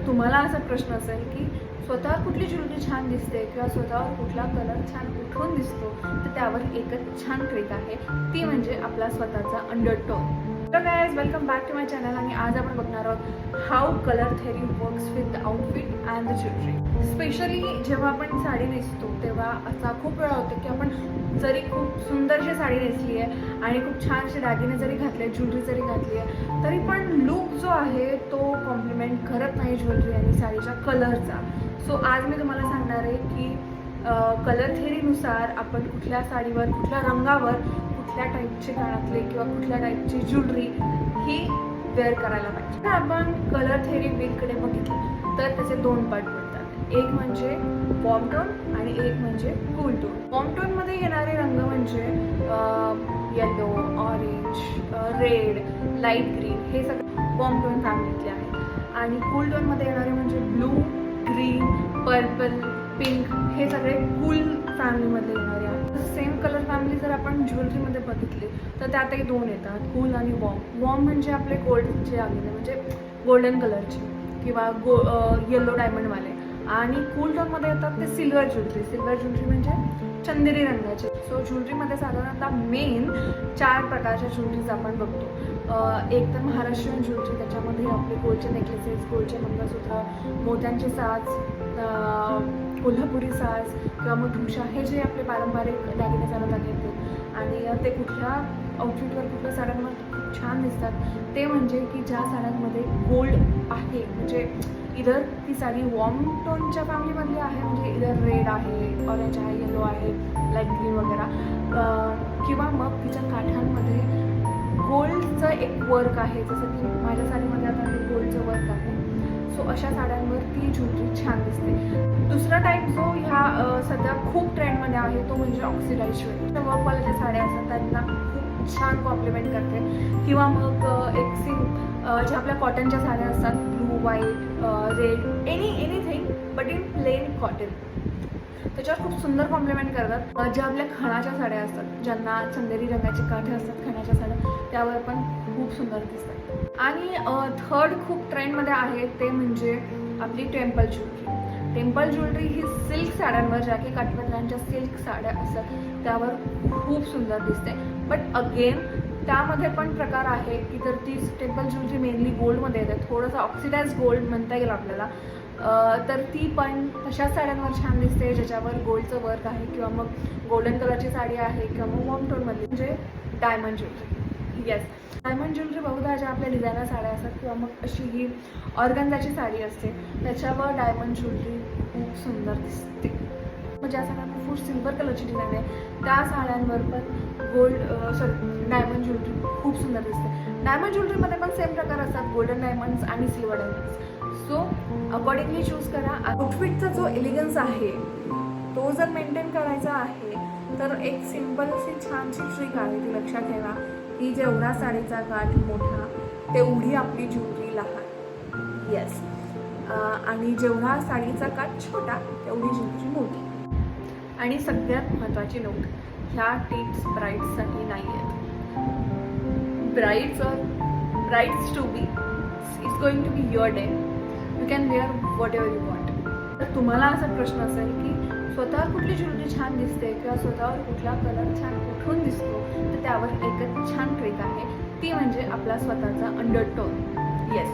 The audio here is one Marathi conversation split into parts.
तर तुम्हाला असा प्रश्न असेल की स्वतःवर कुठली ज्वेलरी छान दिसते किंवा स्वतःवर कुठला कलर छान उठून दिसतो, तर त्यावर एकच छान ट्रिक आहे, ती म्हणजे आपला स्वतःचा अंडरटोन. तर guys, welcome back to my channel. आणि आज आपण बघणार आहोत how colour theory works with the outfit and the jewellery. Specially जेव्हा आपण साडी नेसतो तेव्हा असा खूप वेळा होतो की आपण जरी खूप सुंदरशी साडी नेसली आहे आणि खूप छानसे दागिने जरी घातले, ज्वेलरी जरी घातली आहे, तरी पण लुक जो आहे तो कॉम्प्लिमेंट करत नाही ज्वेलरी आणि साडीच्या कलरचा. सो आज मी तुम्हाला सांगणार आहे की कलर थेरीनुसार आपण कुठल्या साडीवर, कुठल्या रंगावर, कुठल्या टाईपचे कानातले किंवा कुठल्या टाईपची ज्वेलरी ही वेअर करायला पाहिजे. तर आपण कलर थेरी वेगकडे बघितलं तर त्याचे दोन पार्ट पडतात. एक म्हणजे वॉर्म टोन आणि एक म्हणजे कूल टोन. वॉर्म टोनमध्ये येणारे रंग म्हणजे yellow, orange, red, light green, हे सगळे वॉर्म टोन फॅमिलीतले आहेत. आणि कूल टोनमध्ये येणारे म्हणजे ब्लू, ग्रीन, पर्पल, पिंक, हे सगळे कूल फॅमिलीमध्ये येणारे आहेत. सेम कलर फॅमिली जर आपण ज्वेलरीमध्ये बघितली तर त्यातही दोन येतात, कूल आणि वॉर्म. वॉर्म म्हणजे आपले गोल्डचे दागिने, म्हणजे गोल्डन कलरचे किंवा येलो डायमंडवाले. आणि कूल टोनमध्ये येतात ते सिल्वर ज्वेलरी. सिल्वर ज्वेलरी म्हणजे चंदेरी रंगाचे. सो ज्वेलरीमध्ये साधारणतः मेन 4 प्रकारच्या ज्वेलरीज आपण बघतो. एक तर महाराष्ट्रीयन ज्वेलरी, त्याच्यामध्ये आपले गोल्डचे नेकलेसेस, गोल्डचे मंगळसूत्र, मोत्यांचे साज, कोल्हापुरी साज किंवा मग ठुशा, हे जे आपले पारंपरिक दागिने चालवतात येतील. आणि ते कुठल्या आउटफिटवर, कुठल्या साड्यांवर खूप छान दिसतात, ते म्हणजे की ज्या साड्यांमध्ये गोल्ड आहे, म्हणजे इधर ती साडी वॉर्म टोनच्या फॅमिलीमधली आहे, म्हणजे इधर रेड आहे, ऑरेंज आहे, येलो आहे, लाईट ग्रीन वगैरे, किंवा मग तिच्या काठांमध्ये गोल्डचं एक वर्क आहे, जसं की माझ्या साडीमध्ये आता हे गोल्डचं वर्क आहे. सो अशा साड्यांवर ती ज्वेलरी छान दिसते. दुसरा टाईप जो ह्या सध्या खूप ट्रेंडमध्ये आहे तो म्हणजे ऑक्सिडाइज ज्वेलरी. वर्कवाल्या ज्या साड्या असतात त्यांना खूप छान कॉम्प्लिमेंट करते. किंवा मग एक ज्या आपल्या कॉटनच्या साड्या असतात, blue, white, red, anything but in plain cotton, त्याच्यावर खूप सुंदर कॉम्प्लिमेंट करतात. ज्या आपल्या खणाच्या साड्या असतात, ज्यांना चंदेरी रंगाचे काठे असतात खणाच्या साड्या, त्यावर पण खूप सुंदर दिसतात. आणि थर्ड खूप ट्रेंडमध्ये आहे ते म्हणजे आपली टेम्पल ज्वेलरी. टेम्पल ज्वेलरी ही सिल्क साड्यांवर, ज्या की काठपदरांच्या सिल्क साड्या असतात त्यावर खूप सुंदर दिसते. बट अगेन त्यामध्ये पण प्रकार आहे की तर ती टेम्पल ज्वेलरी मेनली गोल्डमध्ये येते, थोडंसं ऑक्सिडाइज गोल्ड म्हणता येईल आपल्याला, तर ती पण तशाच साड्यांवर छान दिसते ज्याच्यावर गोल्डचं वर्क आहे, किंवा मग गोल्डन कलरची साडी आहे, किंवा मग वॉर्म टोनमधली म्हणजे diamond jewellery. Yes, diamond jewellery बहुधा ज्या आपल्या डिझायनर साड्या असतात किंवा मग अशी ही ऑर्गन्झाची साडी असते त्याच्यावर डायमंड ज्वेलरी खूप सुंदर दिसते. मग ज्या साड्यांवर फुल सिल्वर कलरची डिझाईन आहे त्या साड्यांवर पण डायमंड ज्वेलरी खूप सुंदर दिसते. डायमंड ज्वेलरीमध्ये पण सेम प्रकार असतात, गोल्डन डायमंड्स आणि silver diamonds. So accordingly choose करा. आउटफिटचा जो एलिगन्स आहे तो जर मेंटेन करायचा आहे तर एक सिम्पल अशी छानशी ट्रिक आहे, ती लक्षात ठेवा की जेवढा साडीचा काठ मोठा तेवढी आपली ज्वेलरी लहान. येस, आणि जेवढा साडीचा काठ छोटा तेवढी ज्वेलरी मोठी. आणि सगळ्यात महत्त्वाची नोट, ह्या टिप्स ब्राईड्ससाठी नाही आहेत. Brides to be is going to be your day. You can wear whatever you want. तर तुम्हाला असा प्रश्न असेल की स्वतःवर कुठली ज्वेलरी छान दिसते किंवा स्वतःवर कुठला कलर छान उठून दिसतो, तर त्यावर एकच छान ट्रिक आहे, ती म्हणजे आपला स्वतःचा अंडरटोन. येस,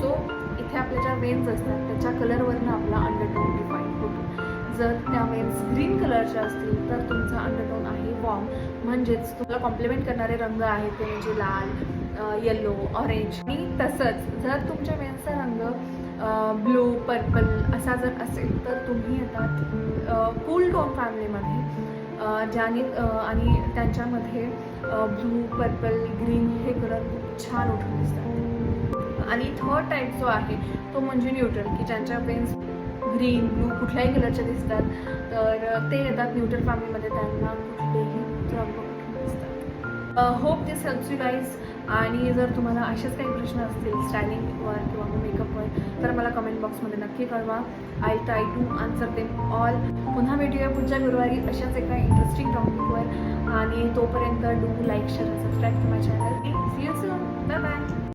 सो इथे आपल्या ज्या वेन्स असतात त्याच्या कलरवरनं आपला अंडरटोन डिफाईन होतो. जर त्या वेन्स ग्रीन कलरच्या असतील तर तुमचा अंडरटोन आहे वॉर्म, म्हणजेच तुम्हाला कॉम्प्लिमेंट करणारे रंग आहेत ते म्हणजे लाल, येलो, ऑरेंज. आणि तसंच जर तुमच्या वेन्सचा रंग ब्लू, पर्पल असा जर असेल तर तुम्ही येतात कूल टोन फॅमिलीमध्ये, ज्याने आणि त्यांच्यामध्ये ब्लू, पर्पल, ग्रीन हे कलर खूप छान उठून दिसतात. आणि थर्ड टाईप जो आहे तो म्हणजे न्यूट्रल, की ज्यांच्या वेन्स ग्रीन, ब्लू कुठल्याही कलरचे दिसतात तर ते येतात न्यूट्रल फॅमिलीमध्ये, त्यांना कुठलेही रंग उठून दिसतात. Hope this helps you guys. आणि जर तुम्हाला असेच काही प्रश्न असतील स्टायलिंगवर किंवा मेकअपवर तर मला कमेंट बॉक्समध्ये नक्की कळवा. I try to answer them all. पुन्हा भेटूया पुढच्या गुरुवारी अशाच एका इंटरेस्टिंग टॉपिकवर. आणि तोपर्यंत do like, share, subscribe to my channel. See you soon. Bye bye.